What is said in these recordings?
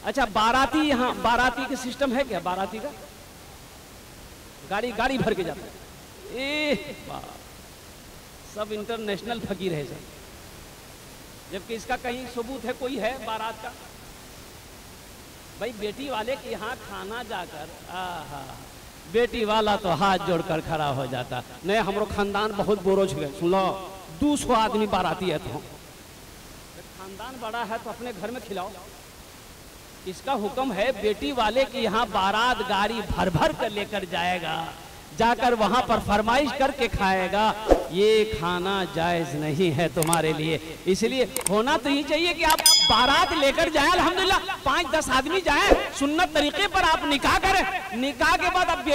اچھا باراتی یہاں باراتی کا سسٹم ہے کیا؟ باراتی کا گاڑی بھر کے جاتا ہے، سب انٹرنیشنل فقیر ہے سب، جبکہ اس کا کہیں ثبوت ہے کوئی ہے بارات کا؟ بھائی بیٹی والے کے یہاں کھانا جا کر بیٹی والا تو ہاتھ جوڑ کر کھڑا ہو جاتا، نہیں ہمارو خاندان بہت بوروج گئے، سن لو 200 آدمی باراتی ہے، تو خاندان بڑا ہے تو اپنے گھر میں کھلاؤ۔ اس کا حکم ہے بیٹی والے کے یہاں بارات گاڑی بھر کر لے کر جائے گا، جا کر وہاں پر فرمائش کر کے کھائے گا، یہ کھانا جائز نہیں ہے تمہارے لیے۔ اس لیے ہونا تو یہ چاہیے کہ آپ بارات لے کر جائیں، الحمدللہ 5-10 آدمی جائیں، سنت طریقے پر آپ نکاح کریں، نکاح کے بعد اب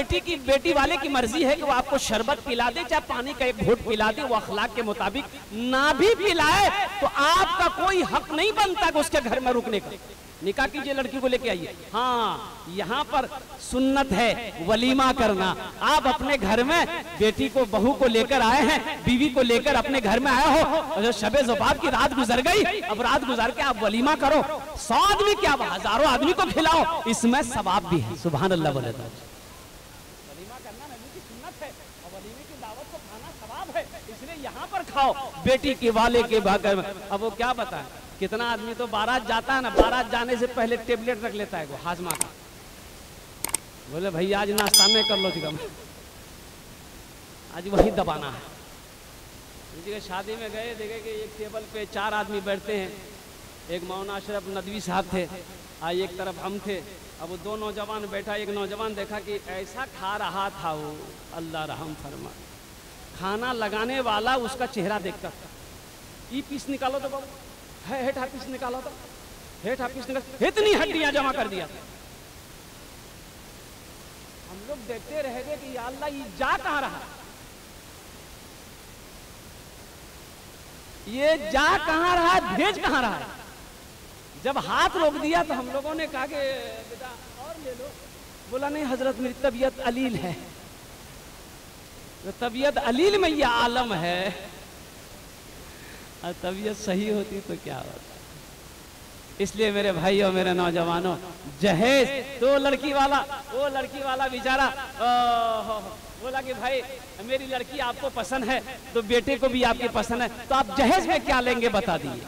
بیٹی والے کی مرضی ہے کہ وہ آپ کو شربت پلا دے، چاہے پانی کا ایک گھونٹ پلا دے، وہ اخلاق کے مطابق نہ بھی پلائے تو آپ کا کوئی حق نہیں بنتا کہ اس کے گھر میں رکنے کا۔ نکاح کیجئے، لڑکی کو لے کے آئیے۔ ہاں یہاں پر سنت ہے ولیمہ کرنا، آپ اپنے گھر میں بیٹی کو بہو کو لے کر آئے ہیں، بیوی کو لے کر اپنے گھر میں آئے ہو، اور شب زفاف کی رات گزر گئی، اب رات گزار کے آپ ولیمہ کرو، 100 آدمی کیا 1000 آدمی کو کھلاؤ، اس میں ثواب بھی ہے، سبحان اللہ بولے تو۔ ولیمہ کرنا نبی کی سنت ہے، اور ولیمے کی دعوت کو کھانا ثواب ہے، اس لیے یہاں پر کھاؤ بیٹی کے والے کے بھاگر میں۔ اب وہ کیا بتائیں، کتنا آدمی تو بارات جاتا ہے نا، بارات جانے سے پہلے ٹیبلیٹ رکھ لیتا ہے وہ ہاضمہ کا، بولے بھائی آج ناشتہ میں کر لو جگہ میں، آج وہی دبانا ہے۔ شادی میں گئے، دیکھے کہ ایک ٹیبل پہ 4 آدمی بیٹھتے ہیں، ایک مولانا اشرف ندوی صاحب تھے، ایک طرف ہم تھے، اب وہ 2 نوجوان بیٹھا، ایک نوجوان دیکھا کہ ایسا کھا رہا تھا وہ، اللہ رحم فرما، کھانا لگانے والا اس کا چہرہ دیکھتا تھا، یہ پیس نکالو تو بابو، ہیٹھا پیس نکالا تھا، ہیٹھا پیس نکالا، اتنی ہڈیاں جمع کر دیا تھا۔ ہم لوگ دیکھتے رہ گئے کہ یا اللہ یہ جا کہاں رہا، یہ جا کہاں رہا، بھیج کہاں رہا۔ جب ہاتھ روک دیا تو ہم لوگوں نے کہا کہ بیٹا اور لے لو، بولا نہیں حضرت میری طبیعت علیل ہے، طبیعت علیل میں یہ عالم ہے، طبیعت صحیح ہوتی تو کیا ہوتا۔ اس لیے میرے بھائیوں میرے نوجوانوں، جہیز تو لڑکی والا بیچارہ بولا کہ بھائی میری لڑکی آپ کو پسند ہے تو بیٹے کو بھی آپ کی پسند ہے، تو آپ جہیز میں کیا لیں گے بتا دیئے۔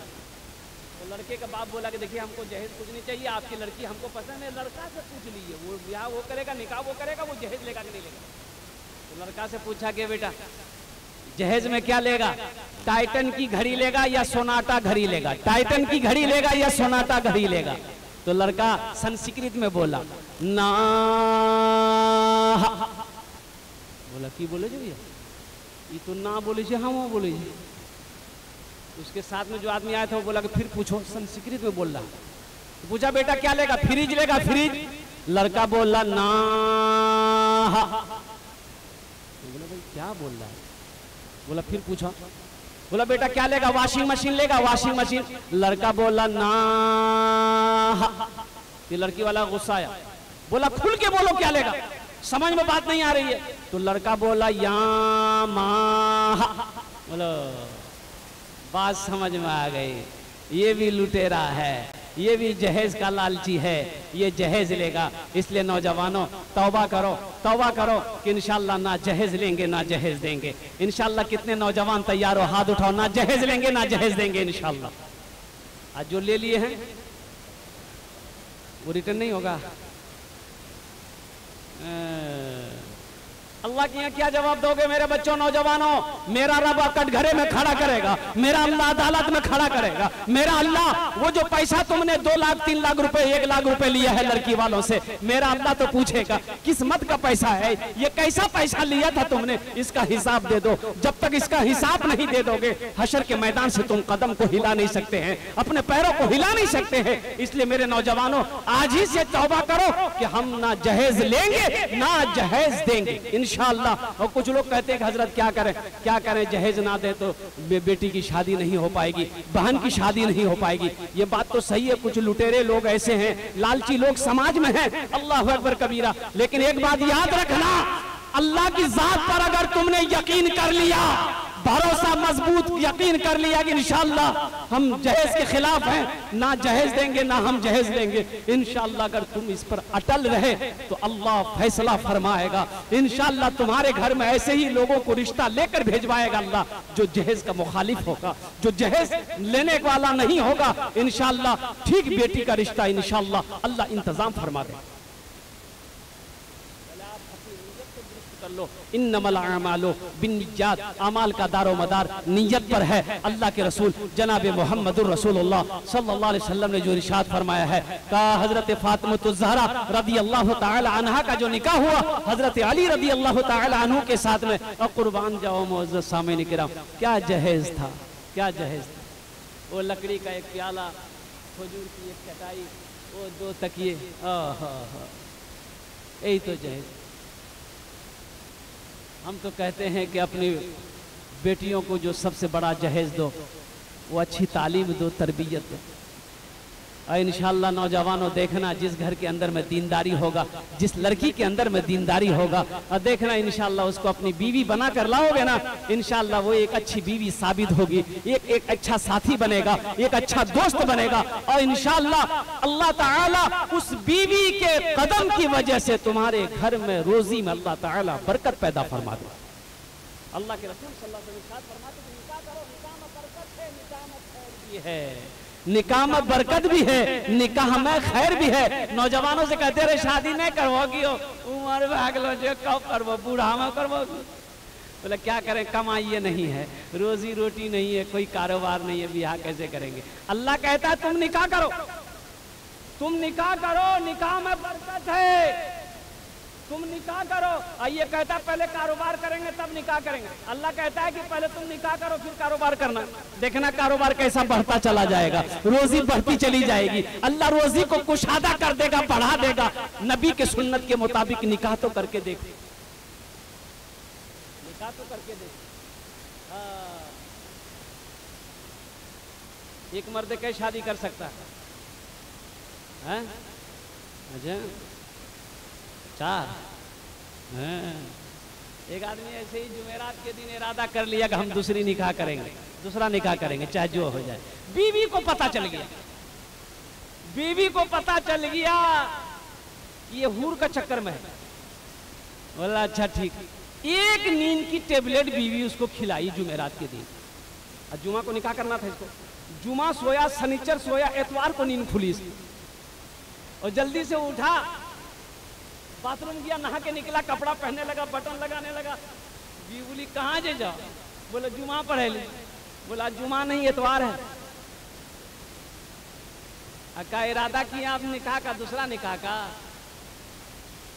تو لڑکے کا باپ بولا کہ دیکھیے ہم کو جہیز کچھ نہیں چاہیے، آپ کی لڑکی ہم کو پسند ہے، لڑکا سے پوچھ لیجیے، وہ بیاہ وہ کرے گا، نکاح وہ کرے گا، وہ جہیز لے گا کہ نہیں لے گا۔ تو لڑکا سے پوچھا کہ بیٹا جہیز میں کیا لے گا، ٹائٹن کی گھڑی لے گا یا سوناٹا گھڑی لے گا، ٹائٹن کی گھڑی لے گا یا سوناٹا گھڑی لے گا۔ تو لڑکا سنسکرت میں بولا نا، بولا کی بولے جو یہ تو نہ بولے جی، ہاں وہ بولے جی۔ اس کے ساتھ میں جو آدمی آیا تھا وہ بولا کہ پھر پوچھو، سنسکرت میں بول رہا، پوچھا بیٹا کیا لے گا، فریج لے گا، فریج۔ لڑکا بولا نا، بولا بھائی کیا بول رہا ہے، بولا پھر پوچھا، بولا بیٹا کیا لے گا، واشنگ مشین لے گا، واشنگ مشین۔ لڑکا بولا نا، یہ لڑکی والا غصہ آیا، بولا کھل کے بولو کیا لے گا، سمجھ میں بات نہیں آ رہی ہے۔ تو لڑکا بولا یا ماں، بولو بات سمجھ میں آ گئی، یہ بھی لٹیرا ہے، یہ بھی جہیز کا لالچی ہے، یہ جہیز لے گا۔ اس لیے نوجوانوں توبہ کرو کہ انشاءاللہ نہ جہیز لیں گے نہ جہیز دیں گے۔ انشاءاللہ کتنے نوجوان تیار ہو، ہاتھ اٹھاؤ، نہ جہیز لیں گے نہ جہیز دیں گے انشاءاللہ۔ آج جو لے لیے ہیں وہ ریٹرن نہیں ہوگا۔ اللہ کے یہاں کیا جواب دو گے میرے بچوں نوجوانوں؟ میرا رب کٹ گھرے میں کھڑا کرے گا، میرا اللہ عدالت میں کھڑا کرے گا، میرا اللہ وہ جو پیسہ تم نے 2 لاکھ 3 لاکھ روپے 1 لاکھ روپے لیا ہے لڑکی والوں سے، میرا اللہ تو پوچھے گا قسمت کا پیسہ ہے، یہ کیسا پیسہ لیا تھا تم نے، اس کا حساب دے دو۔ جب تک اس کا حساب نہیں دے دو گے حشر کے میدان سے تم قدم کو ہلا نہیں سکتے ہیں، اپنے پیروں کو ہلا نہیں سکتے ہیں۔ اس لیے میرے نوجوانوں آج ہی سے توبہ کرو کہ ہم نہ جہیز لیں گے نہ جہیز دیں گے انشاءاللہ۔ اور کچھ لوگ کہتے ہیں کہ حضرت کیا کریں جہیز نہ دے تو بیٹی کی شادی نہیں ہو پائے گی، بہن کی شادی نہیں ہو پائے گی۔ یہ بات تو صحیح ہے، کچھ لٹیرے لوگ ایسے ہیں، لالچی لوگ سماج میں ہیں، اللہ اکبر کبیرہ، لیکن ایک بات یاد رکھنا، اللہ کی ذات پر اگر تم نے یقین کر لیا بھروسہ مضبوط یقین کر لیا کہ انشاءاللہ ہم جہیز کے خلاف ہیں، نہ جہیز دیں گے نہ ہم جہیز لیں گے. انشاءاللہ اگر تم اس پر اٹل رہے تو اللہ فیصلہ فرمائے گا. انشاءاللہ تمہارے گھر میں ایسے ہی لوگوں کو رشتہ لے کر بھیجوائے گا اللہ، جو جہیز کا مخالف ہوگا، جو جہیز لینے والا نہیں ہوگا. انشاءاللہ ٹھیک بیٹی کا رشتہ انشاءاللہ اللہ انتظام فرما دے. انما الاعمال بالنیات، اعمال کا دار و مدار نیت پر ہے. اللہ کے رسول جناب محمد الرسول اللہ صلی اللہ علیہ وسلم نے جو ارشاد فرمایا ہے کہ حضرت فاطمہ الزہرا رضی اللہ تعالی عنہا کا جو نکاح ہوا حضرت علی رضی اللہ تعالی عنہ کے ساتھ میں، اور قربان جاؤ معزز سامعین کرام، کیا جہیز تھا، کیا جہیز تھا. وہ لکڑی کا ایک پیالہ، کھجور کی ایک چٹائی، وہ 2 تکیے، یہی تو جہیز. ہم تو کہتے ہیں کہ اپنی بیٹیوں کو جو سب سے بڑا جہیز دو وہ اچھی تعلیم دو، تربیت دو. اور انشاءاللہ نوجوانوں دیکھنا، جس گھر کے اندر میں دینداری ہوگا، جس لڑکی کے اندر میں دینداری ہوگا، اور دیکھنا انشاءاللہ اس کو اپنی بیوی بنا کر لاؤ گے نا، انشاءاللہ وہ ایک اچھی بیوی ثابت ہوگی، ایک اچھا ساتھی بنے گا، ایک اچھا دوست بنے گا. اور انشاءاللہ اللہ تعالیٰ اس بیوی کے قدم کی وجہ سے تمہارے گھر میں روزی میں اللہ تعالیٰ برکت پیدا فرما دے. اللہ کے رسول صلی اللہ علیہ وسلم فرماتے ہیں نکاح کرو، نکاح میں برکت ہے، نکاح میں خیر بھی ہے، نکاح میں برکت بھی ہے، نکاح میں خیر بھی ہے. نوجوانوں سے کہتے رہے شادی نہیں کرو گی، عمر بھاگ لو جو کب کرو، بوڑھا میں کرو گی. بولے کیا کریں، کمائی نہیں ہے، روزی روٹی نہیں ہے، کوئی کاروبار نہیں ہے، بیاہ کیسے کریں گے. اللہ کہتا ہے تم نکاح کرو، تم نکاح کرو، نکاح میں برکت ہے، تم نکاح کرو. یہ کہتا ہے پہلے کاروبار کریں گے تب نکاح کریں گے. اللہ کہتا ہے کہ پہلے تم نکاح کرو پھر کاروبار کرنا. دیکھنا کاروبار کیسا بڑھتا چلا جائے گا، روزی بڑھتی چلی جائے گی. اللہ روزی کو کشادہ کر دے گا، بڑھا دے گا. نبی کے سنت کے مطابق نکاح تو کر کے دیکھ، نکاح تو کر کے دیکھ. ایک مرد کی شادی کر سکتا ہے؟ اچھا 4. ایک آدمی ایسے ہی جمعرات کے دن ارادہ کر لیا کہ ہم دوسری نکاح کریں گے، دوسرا نکاح کریں گے چاہے جو ہو جائے. بیوی کو پتا چل گیا، بیوی کو پتا چل گیا یہ حور کا چکر میں ہے. بولا اچھا ٹھیک. ایک نیند کی ٹیبلٹ بیوی اس کو کھلائی جمعرات کے دن. جمعہ کو نکاح کرنا تھا اس کو. جمعہ سویا، سنیچر سویا، اتوار کو نیند کھلی اس کی، اور جلدی سے اٹھا، باتھ روم گیا، نہا کے نکلا، کپڑا پہننے لگا، بٹن لگانے لگا. بیوی بولی کہاں جے جاؤ؟ بولا جمعہ پڑھے لے. بولا جمعہ نہیں اتوار ہے. کا ارادہ کیا آپ نکاح کا، دوسرا نکاح کا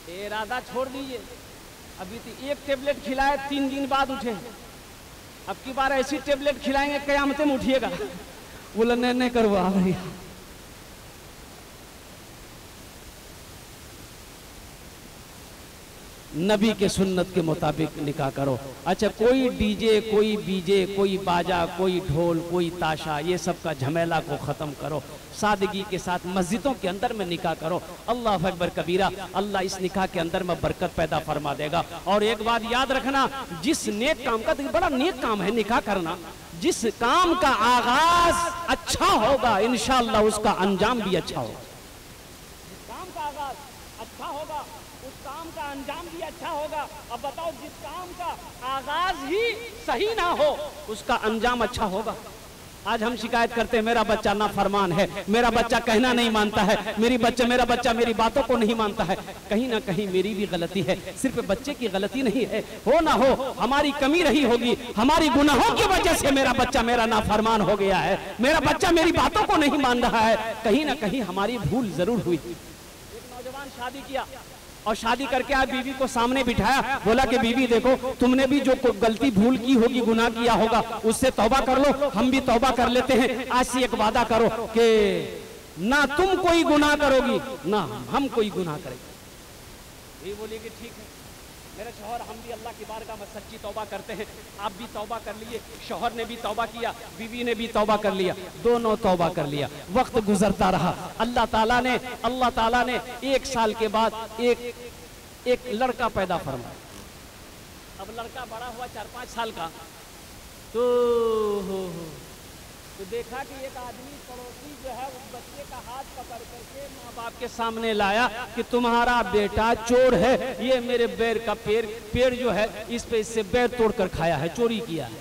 ارادہ چھوڑ دیجئے. ابھی تو ایک ٹیبلٹ کھلائے 3 دن بعد اٹھے، اب کی بار ایسی ٹیبلٹ کھلائیں گے قیامت میں اٹھیے گا. بولا نہیں کروا بھائی. نبی کے سنت کے مطابق نکاح کرو. اچھا کوئی ڈی جے، کوئی بی جے، کوئی باجا، کوئی ڈھول، کوئی تاشا، یہ سب کا جھمیلا کو ختم کرو. سادگی کے ساتھ مسجدوں کے اندر میں نکاح کرو. اللہ اکبر کبیرہ. اللہ اس نکاح کے اندر میں برکت پیدا فرما دے گا. اور ایک بات یاد رکھنا، جس نیک کام کا، بڑا نیک کام ہے نکاح کرنا، جس کام کا آغاز اچھا ہوگا انشاءاللہ اس کا انجام بھی اچھا ہوگا. جس کام کا آغاز اچھا ہوگا اس کام کا انجام بھی اچھا ہوگا. اب بتاؤ جس کام کا آغاز ہی صحیح نہ ہو اس کا انجام اچھا ہوگا. آج ہم شکایت کرتے ہیں میرا بچہ نافرمان ہے، میرا بچہ کہنا نہیں مانتا ہے، میرا بچہ میری باتوں کو نہیں مانتا ہے. کہیں نہ کہیں میری بھی غلطی ہے. صرف بچے کی غلطی نہیں ہے، ہو نہ ہو ہماری کمی رہی ہوگی، ہماری گناہوں کی وجہ سے میرا بچہ میرا نافرمان ہو گیا ہے، میرا بچہ میری باتوں کو نہیں مان رہا ہے. کہیں نہ کہیں ہماری بھول ضرور ہوئی. ایک نوجوان شادی کیا اور شادی کر کے آج بیوی کو سامنے بٹھایا، بولا کہ بیوی دیکھو تم نے بھی جو غلطی بھول کی ہوگی، گناہ کیا ہوگا، اس سے توبہ کر لو، ہم بھی توبہ کر لیتے ہیں. آج سے ایک وعدہ کرو کہ نہ تم کوئی گناہ کرو گی نہ ہم کوئی گناہ کریں گے. یہ بولی کہ ٹھیک ہے میرے شوہر، ہم بھی اللہ کی بارگاہ میں سچی توبہ کرتے ہیں. آپ بھی توبہ کر لیے، شوہر نے بھی توبہ کیا، بیوی نے بھی توبہ کر لیا، دونوں توبہ کر لیا. وقت گزرتا رہا. اللہ تعالیٰ نے 1 سال کے بعد ایک لڑکا پیدا فرمایا. اب لڑکا بڑا ہوا 4-5 سال کا. تو دیکھا کہ ایک آدمی پڑوسی جو ہے اس بچے کا ہاتھ پکڑ کر کے ماں باپ کے سامنے لایا کہ تمہارا بیٹا چور ہے، یہ میرے بیر کا پیڑ جو ہے اس پہ اس سے بیر توڑ کر کھایا ہے، چوری کیا ہے۔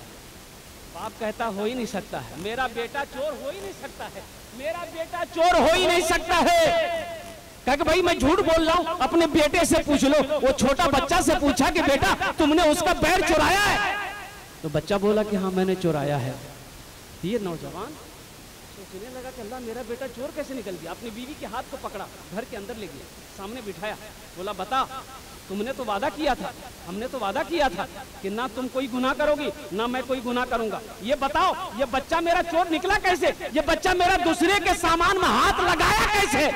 باپ کہتا ہو ہی نہیں سکتا ہے، میرا بیٹا چور ہو ہی نہیں سکتا ہے، میرا بیٹا چور ہو ہی نہیں سکتا ہے۔ کہا کہ بھائی میں جھوٹ بول رہا ہوں، اپنے بیٹے سے پوچھ لو۔ وہ چھوٹا بچہ سے پوچھا کہ بیٹا تم نے اس کا بیر چورایا ہے؟ تو بچہ بولا کہ ہاں میں نے چورایا ہے۔ یہ نوجوان سوچنے لگا کہ اللہ میرا بیٹا چور کیسے نکل گیا۔ اپنی بیوی کے ہاتھ کو پکڑا، گھر کے اندر لے گیا، سامنے بٹھایا، بولا بتا تم نے تو وعدہ کیا تھا، ہم نے تو وعدہ کیا تھا کہ نہ تم کوئی گناہ کرو گی نہ میں کوئی گناہ کروں گا، یہ بتاؤ یہ بچہ میرا چور نکلا کیسے؟ یہ بچہ میرا دوسرے کے سامان میں ہاتھ لگایا کیسے؟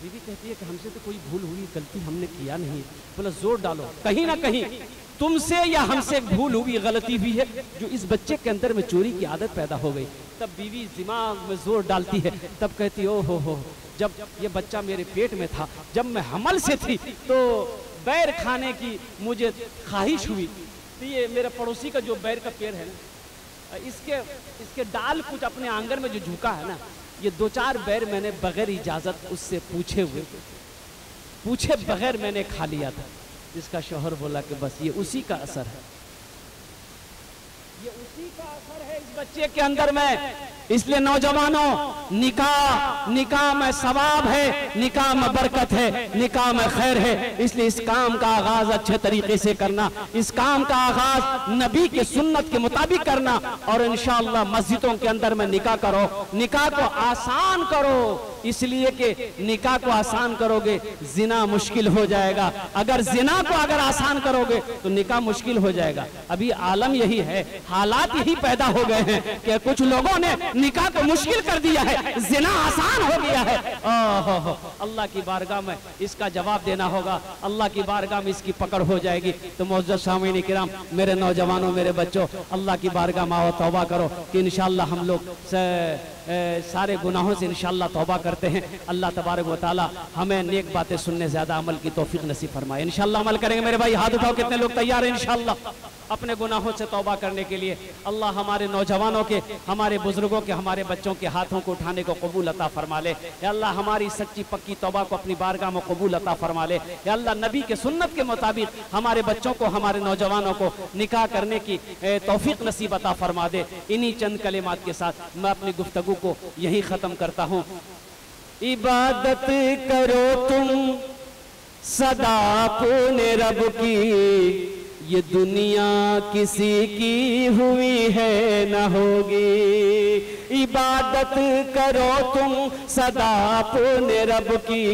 بیوی کہتی ہے کہ ہم سے تو کوئی بھول ہوئی، غلطی ہم نے کیا نہیں۔ بولا زور ڈالو، کہیں نہ کہیں تم سے یا ہم سے بھول ہوئی، غلطی ہوئی ہے جو اس بچے کے اندر میں چوری کی عادت پیدا ہو گئی۔ تب بیوی دماغ میں زور ڈالتی ہے، تب کہتی او ہو جب یہ بچہ میرے پیٹ میں تھا، جب میں حمل سے تھی تو بیر کھانے کی مجھے خواہش ہوئی۔ تو یہ میرے پڑوسی کا جو بیر کا پیڑ ہے نا، اس کے ڈال کچھ اپنے آنگن میں جو جھکا ہے نا، یہ 2-4 بیر میں نے بغیر اجازت اس سے پوچھے بغیر میں نے کھا لیا تھا۔ جس کا شوہر بولا کہ بس یہ اسی کا اثر ہے، یہ اسی کا اثر ہے اس بچے کے اندر میں۔ اس لیے نوجوانوں، نکاح میں ثواب ہے، نکاح میں برکت ہے، نکاح میں خیر ہے۔ اس لیے اس کام کا آغاز اچھے طریقے سے کرنا، اس کام کا آغاز نبی کی سنت کے مطابق کرنا، اور انشاءاللہ مسجدوں کے اندر میں نکاح کرو، نکاح کو آسان کرو، اس لیے کہ نکاح کو آسان کرو گے زنا مشکل ہو جائے گا۔ اگر زنا کو آسان کرو گے تو نکاح مشکل ہو جائے گا۔ ابھی عالم یہی ہے، حالات یہی پیدا ہو گئے ہیں کہ کچھ لوگوں نے نکاح کو مشکل کر دیا ہے، زنا آسان ہو گیا ہے۔ اللہ کی بارگاہ میں اس کا جواب دینا ہوگا، اللہ کی بارگاہ میں اس کی پکڑ ہو جائے گی۔ تو معزز سامعین کرام، میرے نوجوانوں، میرے بچوں، اللہ کی بارگاہ میں آؤ، توبہ کرو کہ انشاءاللہ ہم لوگ سارے گناہوں سے انشاءاللہ توبہ کرتے ہیں۔ اللہ تبارک و تعالی ہمیں نیک باتیں سننے زیادہ عمل کی توفیق نصیب فرمائے۔ انشاءاللہ عمل کریں گے میرے بھائی، ہاتھ اٹھاؤ، کتنے لوگ تیار ہیں انشاءاللہ اپنے گناہوں سے توبہ کرنے کے لیے؟ اللہ ہمارے نوجوانوں کے، ہمارے بزرگوں کے، ہمارے بچوں کے ہاتھوں کو اٹھانے کو قبول عطا فرما لے۔ یا اللہ ہماری سچی پکی توبہ کو اپنی بارگاہ میں قبول عطا فرما لے۔ یا اللہ نبی کے سنت کے مطابق ہمارے بچوں کو، ہمارے نوجوانوں کو نکاح کرنے کی توفیق نصیب عطا فرما دے۔ انہی چند کلمات کے ساتھ میں اپنی گفتگو کو یہی ختم کرتا ہوں۔ عبادت کرو تم سدا اپنے رب کی، یہ دنیا کسی کی ہوئی ہے نہ ہوگی۔ عبادت کرو تم سدا اپنے رب کی،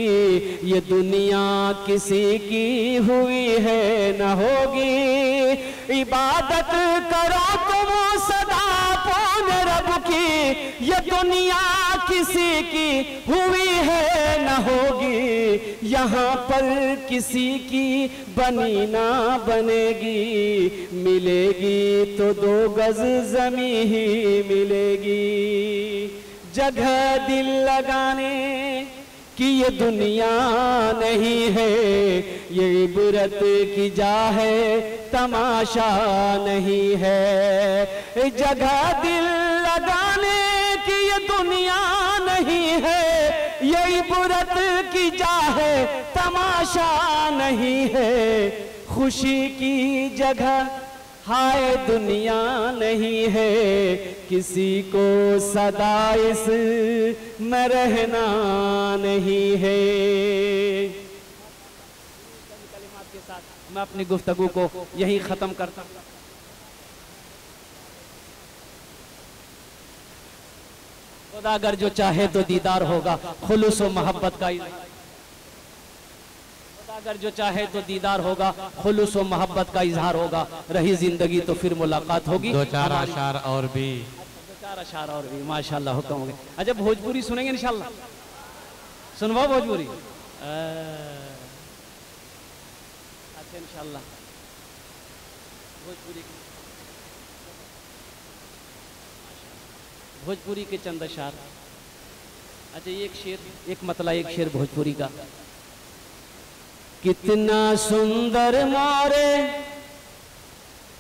یہ دنیا کسی کی ہوئی ہے نہ ہوگی۔ عبادت کرو تم سدا اپنے رب کی، یہ دنیا کسی کی ہوئی ہے نہ ہوگی۔ یہاں پر کسی کی بنی نہ بنے گی، ملے گی تو 2 گز زمین ہی ملے گی۔ جگہ دل لگانے کی یہ دنیا نہیں ہے، یہ عبرت کی جا ہے، تماشا نہیں ہے۔ جگہ دل لگانے کی یہ دنیا نہیں ہے، یہ عبرت کی جا ہے، تماشا نہیں ہے۔ خوشی کی جگہ ہائے دنیا نہیں ہے، کسی کو سدا اس میں رہنا نہیں ہے۔ کلمات کے ساتھ میں اپنی گفتگو کو یہی ختم کرتا ہوں۔ خدا اگر جو چاہے تو دیدار ہوگا، خلوص و محبت کا اگر جو چاہے تو دیدار ہوگا، خلوص و محبت کا اظہار ہوگا، رہی زندگی تو پھر ملاقات ہوگی۔ 2-4 اشعار اور بھی، 2-4 اشعار اور بھی ماشاءاللہ حکم ہوں گے۔ اچھا بھوجپوری سنیں گے انشاءاللہ؟ سنواؤ بھوجپوری؟ اچھا انشاءاللہ بھوجپوری کے چند اشعار۔ اچھا یہ ایک شعر، ایک مطلع ایک شعر بھوجپوری کا۔ کتنا سندر مورے